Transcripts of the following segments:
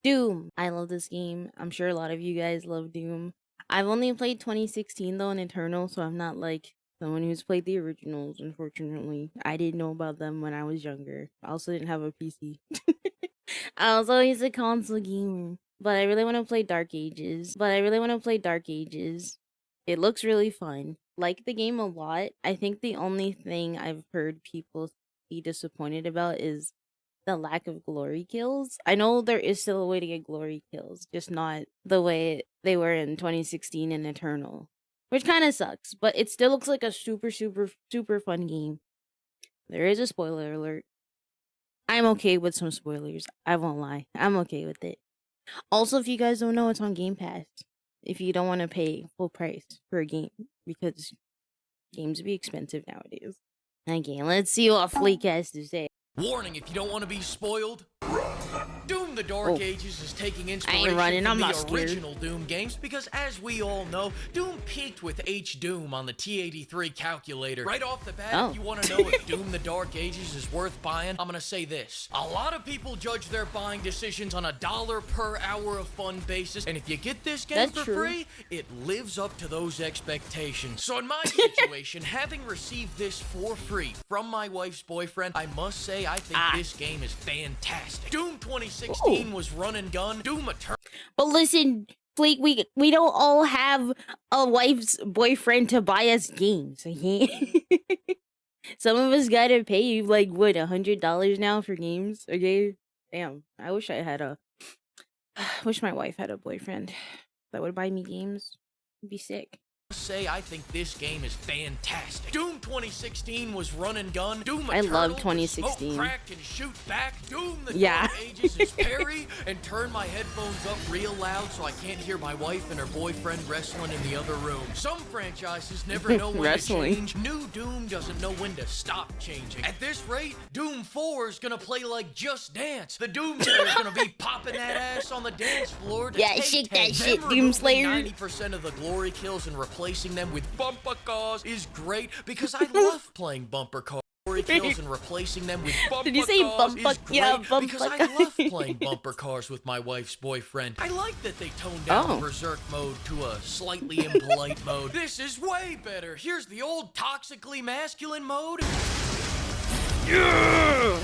Doom. I love this game. I'm sure a lot of you guys love Doom. I've only played 2016 though in Eternal, so I'm not like someone who's played the originals, unfortunately. I didn't know about them when I was younger. I also didn't have a PC. I was always a console gamer. But I really want to play Dark Ages. It looks really fun. Like the game a lot. I think the only thing I've heard people be disappointed about is the lack of glory kills. I know there is still a way to get glory kills, just not the way they were in 2016 and Eternal. Which kind of sucks, but it still looks like a super, super, super fun game. There is a spoiler alert. I'm okay with some spoilers. I won't lie. I'm okay with it. Also, if you guys don't know, it's on Game Pass. If you don't want to pay full price for a game, because games be expensive nowadays. Okay, let's see what Fleek has to say. Warning, if you don't want to be spoiled, Doom the Dark Ages is taking inspiration from the original Doom games because, as we all know, Doom peaked with H-Doom on the T83 calculator. Right off the bat, if you want to know if Doom the Dark Ages is worth buying, I'm going to say this. A lot of people judge their buying decisions on a $1 per hour of fun basis, and if you get this game for free, it lives up to those expectations. So in my situation, having received this for free from my wife's boyfriend, I must say I think this game is fantastic. Doom 2016 was run and gun. Doom Eternal. But listen, Fleek, we don't all have a wife's boyfriend to buy us games, okay? Some of us gotta pay like what, $100 now for games, okay? Damn, I wish my wife had a boyfriend that would buy me games. It'd be sick. Say I think this game is fantastic. Doom 2016 was run and gun. Doom I love 2016. Smoke, crack, and shoot back. Doom the Dark Ages is parry and turn my headphones up real loud so I can't hear my wife and her boyfriend wrestling in the other room. Some franchises never know when to change. New Doom doesn't know when to stop changing. At this rate, Doom 4 is gonna play like Just Dance. The Doom Slayer is gonna be popping that ass on the dance floor. Shake that shit, Doom Slayer. 90% of the glory kills and replacing them with bumper cars is great because I love playing bumper cars. Glory kills and replacing them with bumper Did you say cars bumper? is great because I love playing bumper cars with my wife's boyfriend. I like that they toned down Berserk mode to a slightly impolite mode. This is way better. Here's the old toxically masculine mode. Yeah!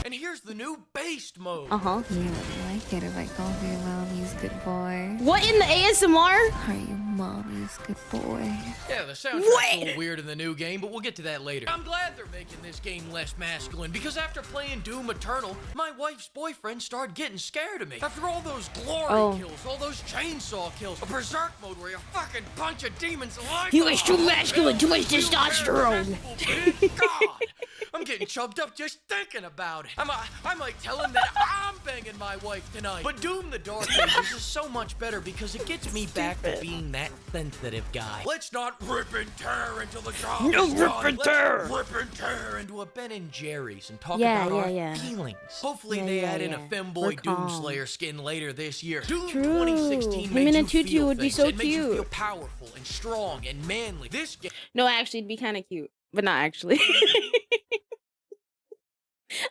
And here's the new based mode. You would like it if I called you mommy's good boy. What in the ASMR? Are you mommy's good boy? Yeah, the soundtrack's a little weird in the new game, but we'll get to that later. I'm glad they're making this game less masculine because after playing Doom Eternal, my wife's boyfriend started getting scared of me. After all those glory kills, all those chainsaw kills, a Berserk mode where you fucking punch a demon's alive. He was too masculine, too much testosterone. God, I'm getting chubbed up just thinking about it. I might tell him that I'm banging my wife tonight. But Doom the Dark Ages is so much better because it gets me back to being that sensitive guy. Let's not rip and tear into the job. No rip and tear. Rip and tear into a Ben and Jerry's and talk about our feelings. Hopefully they add in a femboy Doomslayer skin later this year. Doom 2016 made you feel would be things. so It made you cute. feel powerful and strong and manly. This game. No, actually, it'd be kind of cute, but not actually.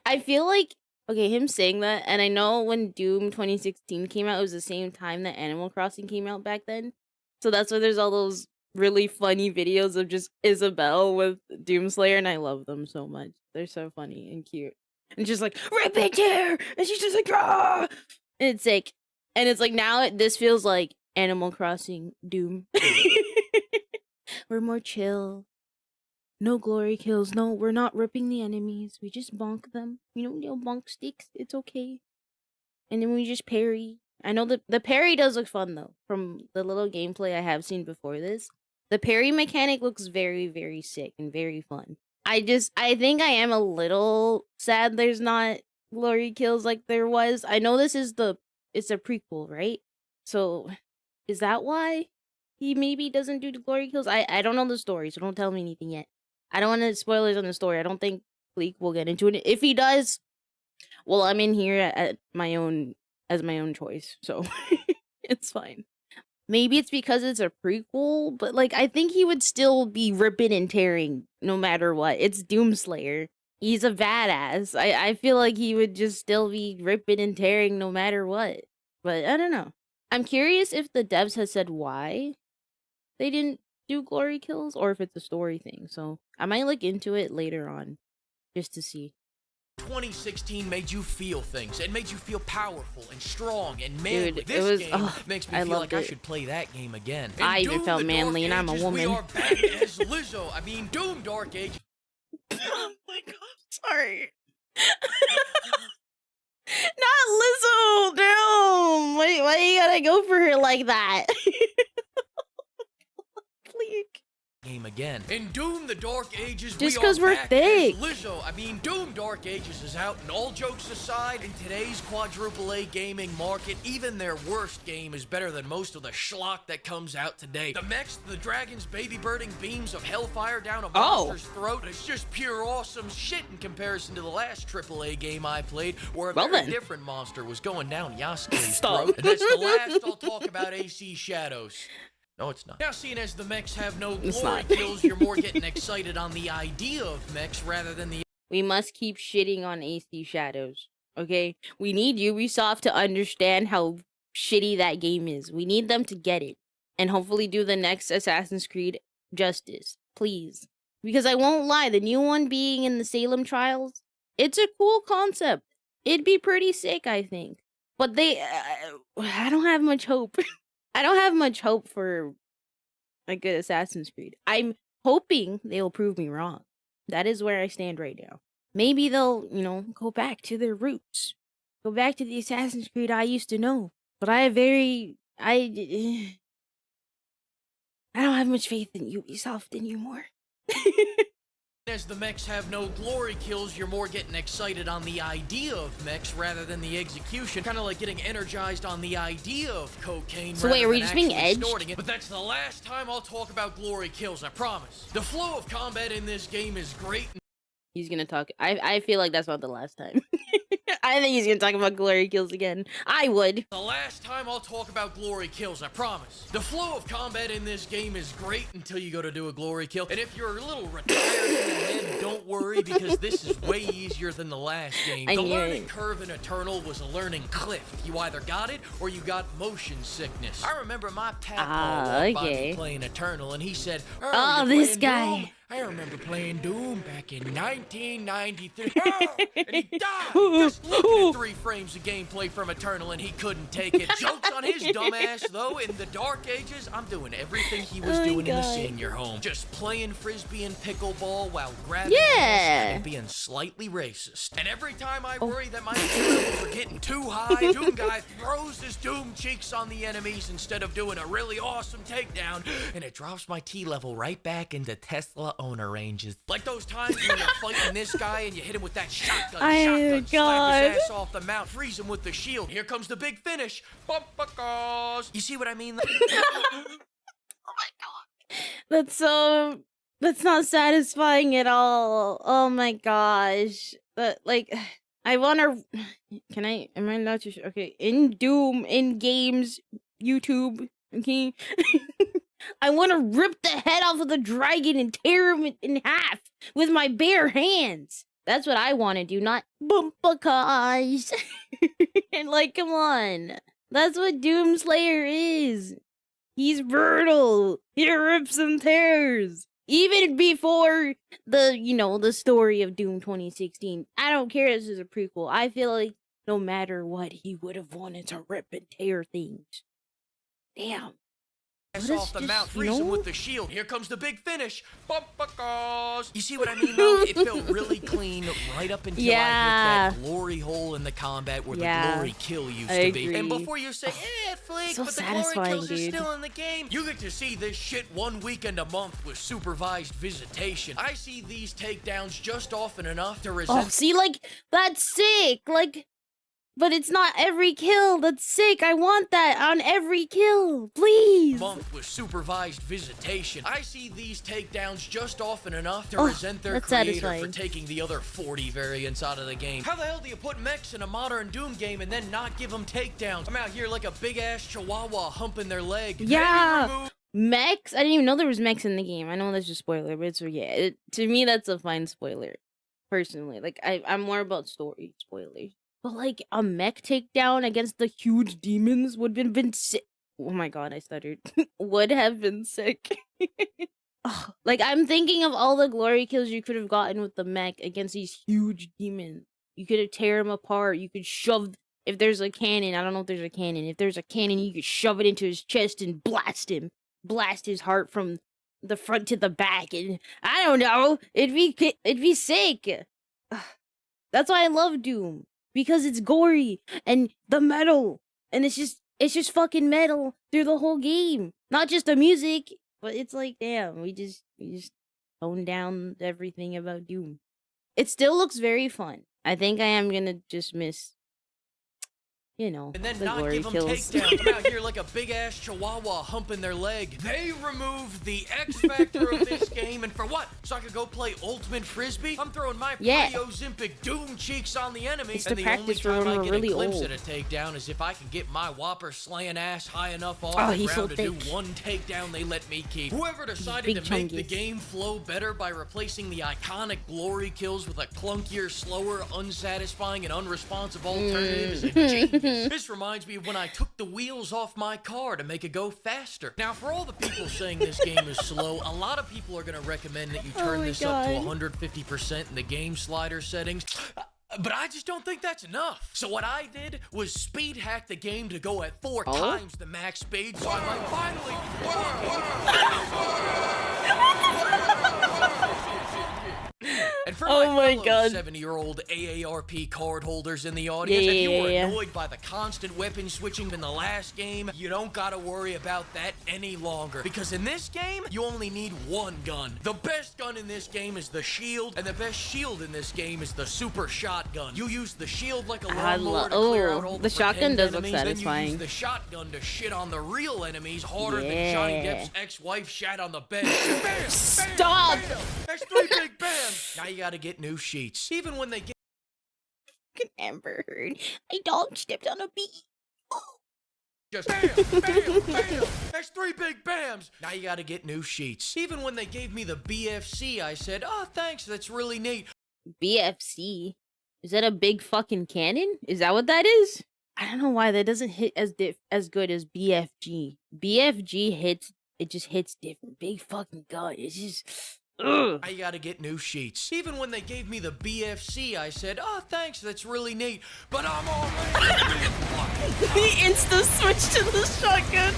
I feel like, him saying that, and I know when Doom 2016 came out, it was the same time that Animal Crossing came out back then. So that's why there's all those really funny videos of just Isabelle with Doomslayer, and I love them so much. They're so funny and cute. And just like, rip it here! And she's just like, ah! And it's like, now this feels like Animal Crossing Doom. We're more chill. No glory kills. No, we're not ripping the enemies. We just bonk them. Bonk sticks. It's okay. And then we just parry. I know the parry does look fun, though. From the little gameplay I have seen before this. The parry mechanic looks very, very sick and very fun. I think I am a little sad there's not glory kills like there was. I know it's a prequel, right? So, is that why he maybe doesn't do the glory kills? I don't know the story, so don't tell me anything yet. I don't want to spoilers on the story. I don't think Fleek will get into it. If he does, well, I'm in here as my own choice, so it's fine. Maybe it's because it's a prequel, but I think he would still be ripping and tearing no matter what. It's Doomslayer. He's a badass. I feel like he would just still be ripping and tearing no matter what. But I don't know. I'm curious if the devs has said why they didn't do glory kills or if it's a story thing. So I might look into it later on just to see. 2016 made you feel things. It made you feel powerful and strong and manly. Dude, this it was, game makes me feel like I should play that game again. I even felt manly and I'm a woman. We are back as Lizzo. I mean, Doom Dark Age. Oh my god, sorry. Not Lizzo, damn. Why you gotta go for her like that? Please. Game again. In Doom the Dark Ages, just because we're thick. Lizzo, I mean, Doom Dark Ages is out, and all jokes aside, in today's quadruple A gaming market, even their worst game is better than most of the schlock that comes out today. The Mechs, the dragons baby birding beams of hellfire down a monster's throat. It's just pure awesome shit in comparison to the last AAA game I played, where a very different monster was going down Yasuke's throat. And that's the last I'll talk about AC Shadows. No, it's not. Now, seeing as the Mechs have no glory kills, you're more getting excited on the idea of Mechs rather than the... We must keep shitting on AC Shadows, okay? We need Ubisoft to understand how shitty that game is. We need them to get it. And hopefully do the next Assassin's Creed justice. Please. Because I won't lie, the new one being in the Salem trials, it's a cool concept. It'd be pretty sick, I think. But I don't have much hope. I don't have much hope for a good Assassin's Creed. I'm hoping they'll prove me wrong. That is where I stand right now. Maybe they'll, go back to their roots. Go back to the Assassin's Creed I used to know. But I don't have much faith in Ubisoft anymore. As the Mechs have no glory kills, you're more getting excited on the idea of Mechs rather than the execution. Kind of like getting energized on the idea of cocaine. So wait, are we just being edged? But that's the last time I'll talk about glory kills, I promise. The flow of combat in this game is great. He's gonna talk. I feel like that's not the last time. I think he's gonna talk about glory kills again. I would. The last time I'll talk about glory kills, I promise. The flow of combat in this game is great until you go to do a glory kill. And if you're a little retired in the head, don't worry, because this is way easier than the last game. The learning curve in Eternal was a learning cliff. You either got it or you got motion sickness. I remember my pal by me playing Eternal, and he said, "Oh, this guy. Doom? I remember playing Doom back in 1993. And he died just looking at 3 frames of gameplay from Eternal, and he couldn't take it. Jokes on his dumbass, though. In the Dark Ages, I'm doing everything he was doing in the senior home. Just playing Frisbee and pickleball while grabbing and being slightly racist. And every time I worry that my levels are getting too high, Doom guy throws his Doom cheeks on the enemies instead of doing a really awesome takedown, and it drops my T level right back into Tesla owner ranges. Like those times when you're fighting this guy and you hit him with that shotgun, slap his ass off the mount, freeze him with the shield. Here comes the big finish. You see what I mean? Oh my god. That's not satisfying at all. Oh my gosh. But I wanna am I not too sure? Okay, in Doom, in games, YouTube, okay? I want to rip the head off of the dragon and tear him in half with my bare hands. That's what I want to do, not bumpacause. And come on. That's what Doomslayer is. He's brutal. He rips and tears. Even before the story of Doom 2016. I don't care if this is a prequel. I feel like no matter what, he would have wanted to rip and tear things. Damn. Off the mount, freeze him with the shield. Here comes the big finish. You see what I mean, though? It felt really clean right up until I hit that glory hole in the combat where the glory kill used to be. And before you say, Flake, but the glory kills are still in the game, you get to see this shit 1 weekend a month with supervised visitation. I see these takedowns just often enough to resent. Oh, see, that's sick. But it's not every kill. That's sick. I want that on every kill. Please. Month with supervised visitation. I see these takedowns just often enough to resent their creator for taking the other 40 variants out of the game. How the hell do you put Mechs in a modern Doom game and then not give them takedowns? I'm out here like a big-ass chihuahua humping their leg. Yeah. Mechs? I didn't even know there was Mechs in the game. I know that's just a spoiler, but to me, that's a fine spoiler. Personally. I'm more about story spoilers. But like a mech takedown against the huge demons would have been sick. Oh my god, I stuttered. Would have been sick. Ugh, like I'm thinking of all the glory kills you could have gotten with the mech against these huge demons. You could have tear him apart. You could shove. If there's a cannon, I don't know if there's a cannon. If there's a cannon, you could shove it into his chest and blast him. Blast his heart from the front to the back, and I don't know. It'd be sick. Ugh. That's why I love Doom, because it's gory and the metal, and it's just fucking metal through the whole game. Not just the music, but it's like, damn, we just toned down everything about Doom. It still looks very fun. I think I am gonna just miss, you know, and then the not glory give them kills. takedowns. Come out here like a big ass chihuahua humping their leg. They removed the X factor of this game, and for what? So I could go play ultimate frisbee? I'm throwing my pre-Ozempic Doom cheeks on the enemy, It's and to the only practice for time when I we're get really a glimpse old. at a takedown is if I can get my whopper slaying ass high enough off Oh, the he's so ground to do thick. one takedown they let me keep. Whoever decided Big to make the chungus. game flow better by replacing the iconic glory kills with a clunkier, slower, unsatisfying, and unresponsive alternative is a genius. This reminds me of when I took the wheels off my car to make it go faster. Now, for all the people saying this game is slow, a lot of people are going to recommend that you turn this up to 150% in the game slider settings. But I just don't think that's enough. So what I did was speed hack the game to go at 4 times the max speed, so I might finally... And for Oh my fellow God. 70-year-old AARP card holders in the audience, if you were Yeah. annoyed by the constant weapon switching in the last game, you don't gotta worry about that any longer. Because in this game, you only need one gun. The best gun in this game is the shield, and the best shield in this game is the super shotgun. You use the shield like a lawnmower to clear out all the shotgun pretend does look enemies, then you satisfying. use the shotgun to shit on the real enemies harder than Johnny Depp's ex-wife shat on the bed. Bam! Stop! Bam! That's 3 big bams! Now you gotta get new sheets. Even when they get Amber Heard. My dog stepped on a bee. just bam, bam, bam. That's 3 big bams. Now you gotta get new sheets. Even when they gave me the BFC, I said, oh, thanks, that's really neat. BFC? Is that a big fucking cannon? Is that what that is? I don't know why that doesn't hit as good as BFG. BFG hits, it just hits different. Big fucking gun. It's just... Ugh. I gotta get new sheets. Even when they gave me the BFC, I said, oh, thanks, that's really neat. But I'm already... He insta switched to the shotgun.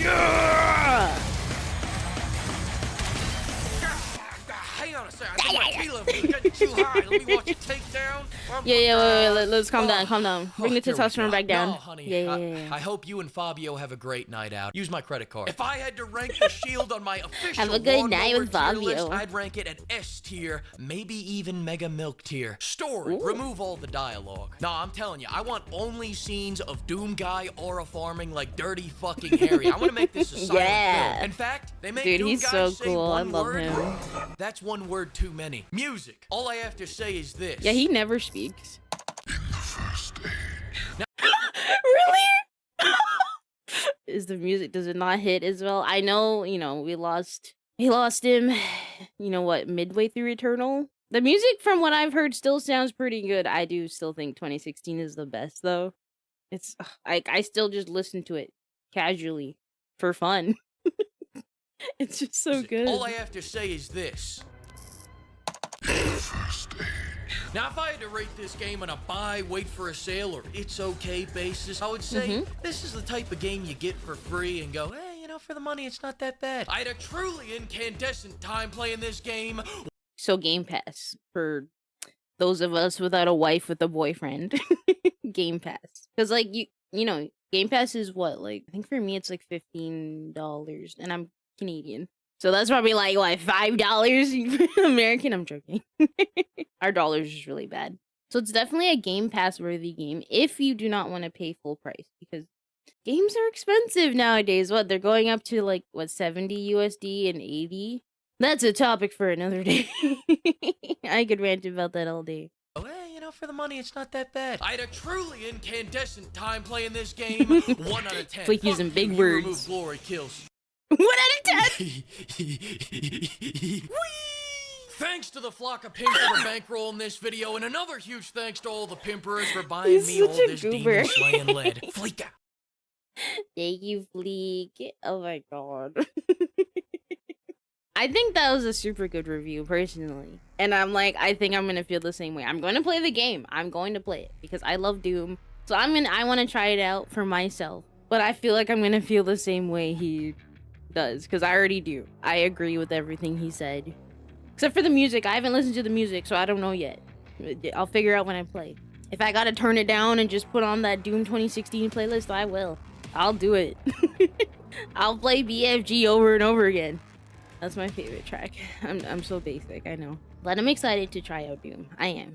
Yeah! Hang on a second. I think my key level is getting too high. Let me watch it take down. Yeah, wait, let's calm down, calm down. Bring the There we testosterone go. back down. No, honey. Yeah. I hope you and Fabio have a great night out. Use my credit card. If I had to rank the shield on my official Have a good Lawnmower night with tier Fabio. list, I'd rank it at S tier, maybe even Mega Milk tier. Story, remove all the dialogue. Nah, I'm telling you, I want only scenes of Doom Guy aura farming like Dirty fucking Harry. I want to make this a silent film. In fact, they make Dude, Doom he's Guy so say cool. I one love word. him. That's one word too many. Music. All I have to say is this. Yeah, he never speaks. Now- Really? Is the music, does it not hit as well? I know, you know, we lost him, you know what, midway through Eternal. The music, from what I've heard, still sounds pretty good. I do still think 2016 is the best, though. It's, I still just listen to it casually for fun. It's just so good. All I have to say is this. Now, if I had to rate this game on a buy, wait for a sale, or it's okay basis, I would say this is the type of game you get for free and go, hey, you know, for the money, it's not that bad. I had a truly incandescent time playing this game. So Game Pass, for those of us without a wife with a boyfriend. Game Pass. Because, like, you know, Game Pass is what? Like, I think for me it's like $15, and I'm Canadian. So that's probably like, what, $5 American? I'm joking. Our dollar's just really bad. So it's definitely a Game Pass worthy game if you do not want to pay full price, because games are expensive nowadays. What, they're going up to like, what, 70 USD and 80? That's a topic for another day. I could rant about that all day. Oh, hey, you know, for the money, it's not that bad. I had a truly incandescent time playing this game. 1 out of 10. Like using big you, words. Remove glory kills. 1 out of 10! Thanks to the flock of pimps for bankrolling this video, and another huge thanks to all the pimpers for buying me all this demon slaying lead. Fleek out. Thank you, Fleek. Oh my god. I think that was a super good review, personally. And I'm like, I think I'm gonna feel the same way. I'm going to play the game. I'm going to play it because I love Doom. So I want to try it out for myself. But I feel like I'm gonna feel the same way he does, because I already do. I agree with everything he said. Except for the music. I haven't listened to the music, so I don't know yet. I'll figure out when I play. If I gotta turn it down and just put on that Doom 2016 playlist, I will. I'll do it. I'll play BFG over and over again. That's my favorite track. I'm so basic, I know. But I'm excited to try out Doom. I am.